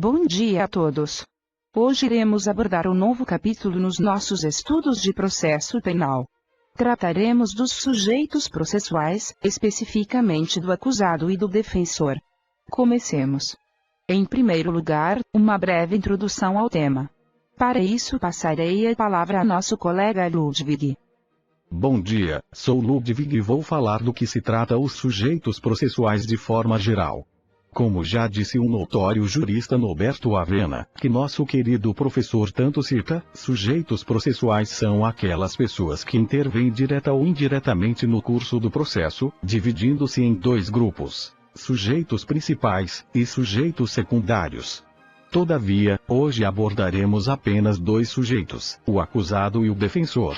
Bom dia a todos. Hoje iremos abordar um novo capítulo nos nossos estudos de processo penal. Trataremos dos sujeitos processuais, especificamente do acusado e do defensor. Comecemos. Em primeiro lugar, uma breve introdução ao tema. Para isso passarei a palavra a nosso colega Ludwig. Bom dia, sou Ludwig e vou falar do que se trata os sujeitos processuais de forma geral. Como já disse o notório jurista Norberto Avena, que nosso querido professor tanto cita, sujeitos processuais são aquelas pessoas que intervêm direta ou indiretamente no curso do processo, dividindo-se em dois grupos: sujeitos principais e sujeitos secundários. Todavia, hoje abordaremos apenas dois sujeitos, o acusado e o defensor.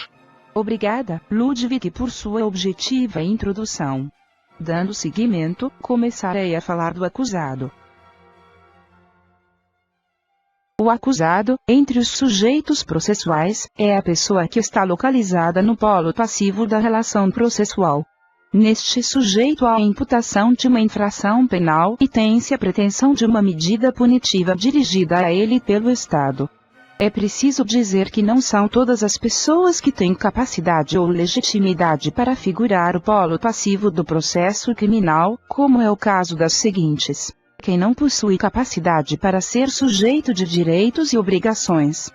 Obrigada, Ludwig, por sua objetiva introdução. Dando seguimento, começarei a falar do acusado. O acusado, entre os sujeitos processuais, é a pessoa que está localizada no polo passivo da relação processual. Neste sujeito há a imputação de uma infração penal e tem-se a pretensão de uma medida punitiva dirigida a ele pelo Estado. É preciso dizer que não são todas as pessoas que têm capacidade ou legitimidade para figurar o polo passivo do processo criminal, como é o caso das seguintes: quem não possui capacidade para ser sujeito de direitos e obrigações.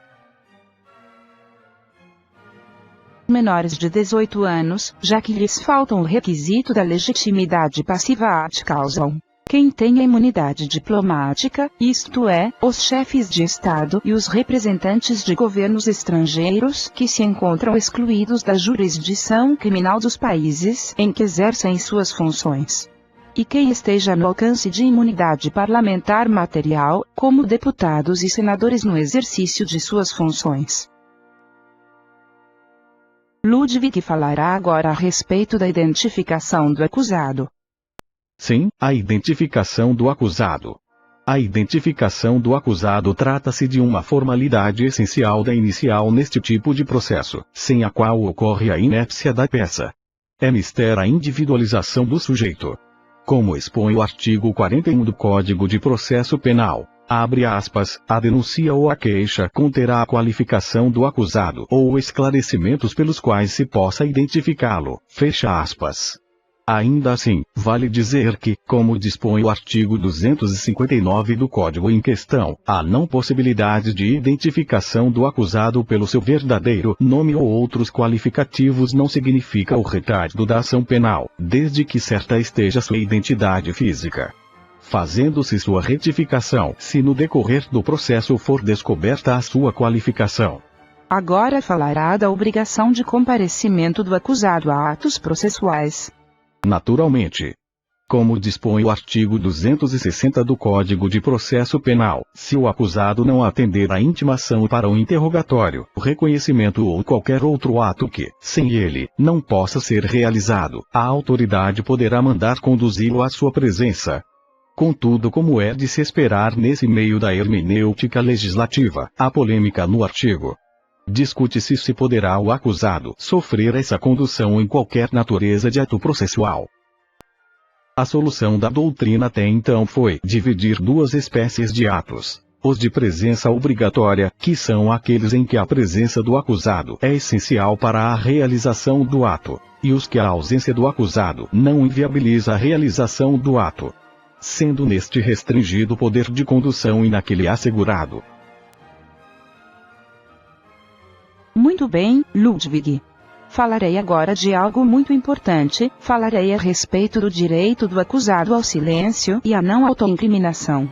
Menores de 18 anos, já que lhes falta o requisito da legitimidade passiva ad causam. Quem tem a imunidade diplomática, isto é, os chefes de Estado e os representantes de governos estrangeiros que se encontram excluídos da jurisdição criminal dos países em que exercem suas funções. E quem esteja no alcance de imunidade parlamentar material, como deputados e senadores no exercício de suas funções. Ludwig falará agora a respeito da identificação do acusado. Sim, a identificação do acusado. A identificação do acusado trata-se de uma formalidade essencial da inicial neste tipo de processo, sem a qual ocorre a inépcia da peça. É mister a individualização do sujeito. Como expõe o artigo 41 do Código de Processo Penal, abre aspas, a denúncia ou a queixa conterá a qualificação do acusado ou esclarecimentos pelos quais se possa identificá-lo, fecha aspas. Ainda assim, vale dizer que, como dispõe o artigo 259 do Código em questão, a não possibilidade de identificação do acusado pelo seu verdadeiro nome ou outros qualificativos não significa o retardo da ação penal, desde que certa esteja sua identidade física. Fazendo-se sua retificação, se no decorrer do processo for descoberta a sua qualificação. Agora falará da obrigação de comparecimento do acusado a atos processuais. Naturalmente. Como dispõe o artigo 260 do Código de Processo Penal, se o acusado não atender à intimação para o interrogatório, o reconhecimento ou qualquer outro ato que, sem ele, não possa ser realizado, a autoridade poderá mandar conduzi-lo à sua presença. Contudo, como é de se esperar nesse meio da hermenêutica legislativa, há polêmica no artigo. Discute-se se poderá o acusado sofrer essa condução em qualquer natureza de ato processual. A solução da doutrina até então foi dividir duas espécies de atos: os de presença obrigatória, que são aqueles em que a presença do acusado é essencial para a realização do ato, e os que a ausência do acusado não inviabiliza a realização do ato, sendo neste restringido o poder de condução e naquele assegurado. Muito bem, Ludwig. Falarei agora de algo muito importante, falarei a respeito do direito do acusado ao silêncio e à não autoincriminação.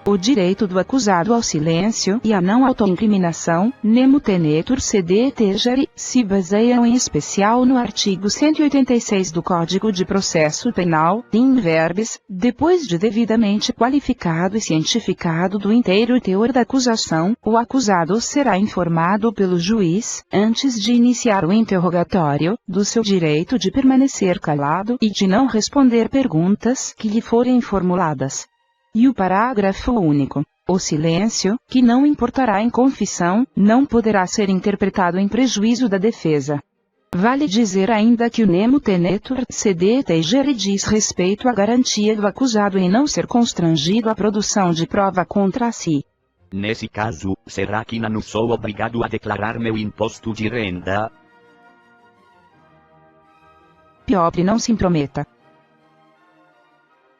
O direito do acusado ao silêncio e à não autoincriminação, nemo tenetur sede tegere, se baseiam em especial no artigo 186 do Código de Processo Penal, in verbis, depois de devidamente qualificado e cientificado do inteiro teor da acusação, o acusado será informado pelo juiz, antes de iniciar o interrogatório, do seu direito de permanecer calado e de não responder perguntas que lhe forem formuladas. E o parágrafo único: o silêncio, que não importará em confissão, não poderá ser interpretado em prejuízo da defesa. Vale dizer ainda que o nemo tenetur cedere diz respeito à garantia do acusado em não ser constrangido à produção de prova contra si. Nesse caso, será que não sou obrigado a declarar meu imposto de renda? Pobre não se intrometa.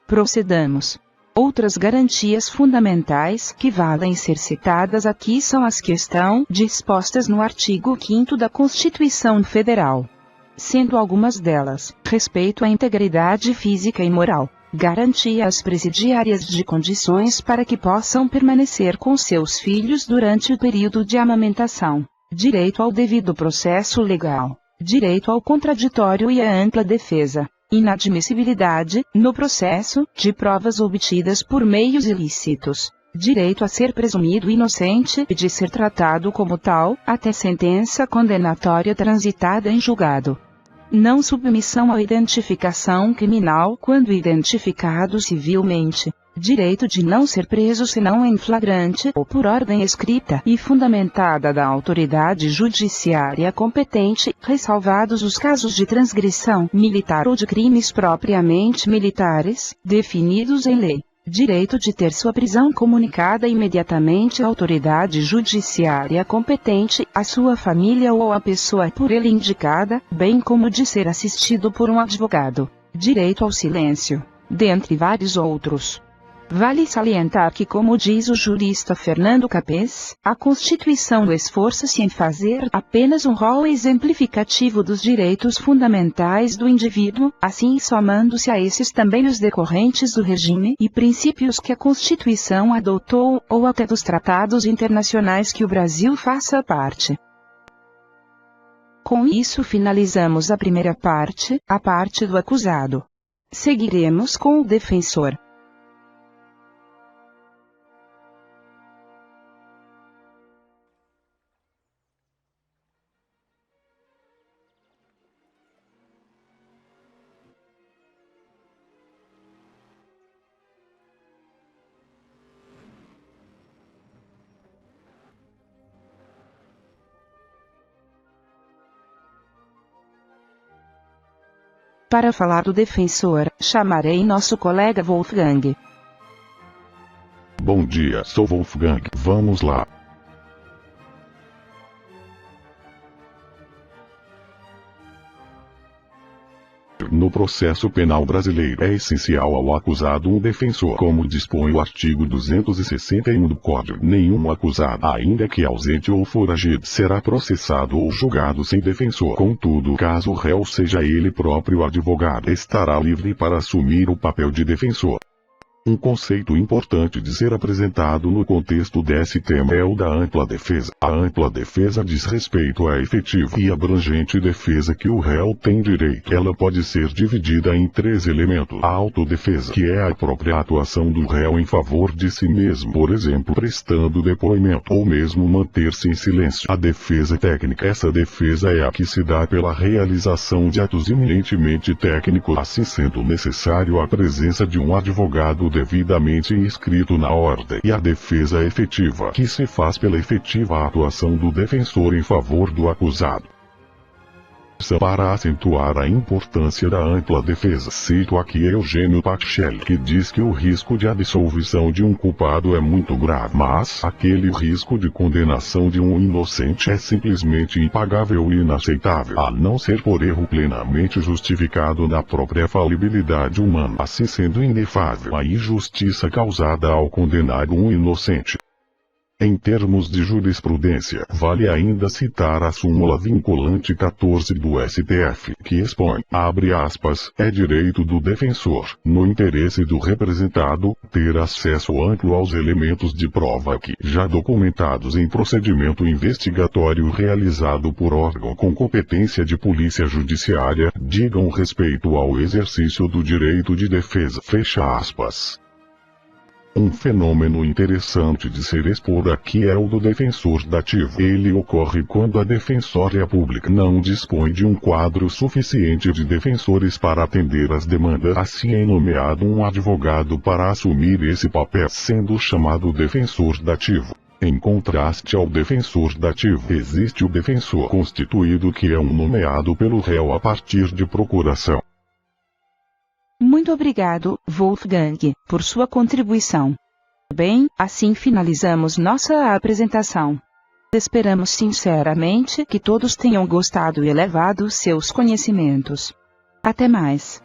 Procedamos. Outras garantias fundamentais que valem ser citadas aqui são as que estão dispostas no artigo 5º da Constituição Federal. Sendo algumas delas, respeito à integridade física e moral, garantia às presidiárias de condições para que possam permanecer com seus filhos durante o período de amamentação, direito ao devido processo legal, direito ao contraditório e à ampla defesa. Inadmissibilidade, no processo, de provas obtidas por meios ilícitos. Direito a ser presumido inocente e de ser tratado como tal, até sentença condenatória transitada em julgado. Não submissão à identificação criminal quando identificado civilmente. Direito de não ser preso senão em flagrante ou por ordem escrita e fundamentada da autoridade judiciária competente, ressalvados os casos de transgressão militar ou de crimes propriamente militares, definidos em lei. Direito de ter sua prisão comunicada imediatamente à autoridade judiciária competente, à sua família ou à pessoa por ele indicada, bem como de ser assistido por um advogado. Direito ao silêncio, dentre vários outros. Vale salientar que, como diz o jurista Fernando Capês, a Constituição esforça-se em fazer apenas um rol exemplificativo dos direitos fundamentais do indivíduo, assim somando-se a esses também os decorrentes do regime e princípios que a Constituição adotou, ou até dos tratados internacionais que o Brasil faça parte. Com isso finalizamos a primeira parte, a parte do acusado. Seguiremos com o defensor. Para falar do defensor, chamarei nosso colega Wolfgang. Bom dia, sou Wolfgang. Vamos lá. No processo penal brasileiro é essencial ao acusado um defensor, como dispõe o artigo 261 do Código. Nenhum acusado, ainda que ausente ou foragido, será processado ou julgado sem defensor. Contudo, caso o réu seja ele próprio advogado, estará livre para assumir o papel de defensor. Um conceito importante de ser apresentado no contexto desse tema é o da ampla defesa. A ampla defesa diz respeito à efetiva e abrangente defesa que o réu tem direito. Ela pode ser dividida em 3 elementos. A autodefesa, que é a própria atuação do réu em favor de si mesmo, por exemplo, prestando depoimento, ou mesmo manter-se em silêncio. A defesa técnica. Essa defesa é a que se dá pela realização de atos eminentemente técnicos, assim sendo necessário a presença de um advogado devidamente inscrito na ordem. E a defesa efetiva, que se faz pela efetiva atuação do defensor em favor do acusado. Para acentuar a importância da ampla defesa, cito aqui Eugênio Pacelli, que diz que o risco de absolvição de um culpado é muito grave, mas aquele risco de condenação de um inocente é simplesmente impagável e inaceitável, a não ser por erro plenamente justificado na própria falibilidade humana, assim sendo inefável a injustiça causada ao condenar um inocente. Em termos de jurisprudência, vale ainda citar a súmula vinculante 14 do STF, que expõe, abre aspas, é direito do defensor, no interesse do representado, ter acesso amplo aos elementos de prova que, já documentados em procedimento investigatório realizado por órgão com competência de polícia judiciária, digam respeito ao exercício do direito de defesa, fecha aspas. Um fenômeno interessante de ser exposto aqui é o do defensor dativo. Ele ocorre quando a defensoria pública não dispõe de um quadro suficiente de defensores para atender às demandas. Assim é nomeado um advogado para assumir esse papel, sendo chamado defensor dativo. Em contraste ao defensor dativo, existe o defensor constituído, que é um nomeado pelo réu a partir de procuração. Muito obrigado, Wolfgang, por sua contribuição. Bem, assim finalizamos nossa apresentação. Esperamos sinceramente que todos tenham gostado e elevado seus conhecimentos. Até mais.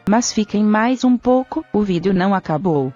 Mas fiquem mais um pouco, o vídeo não acabou.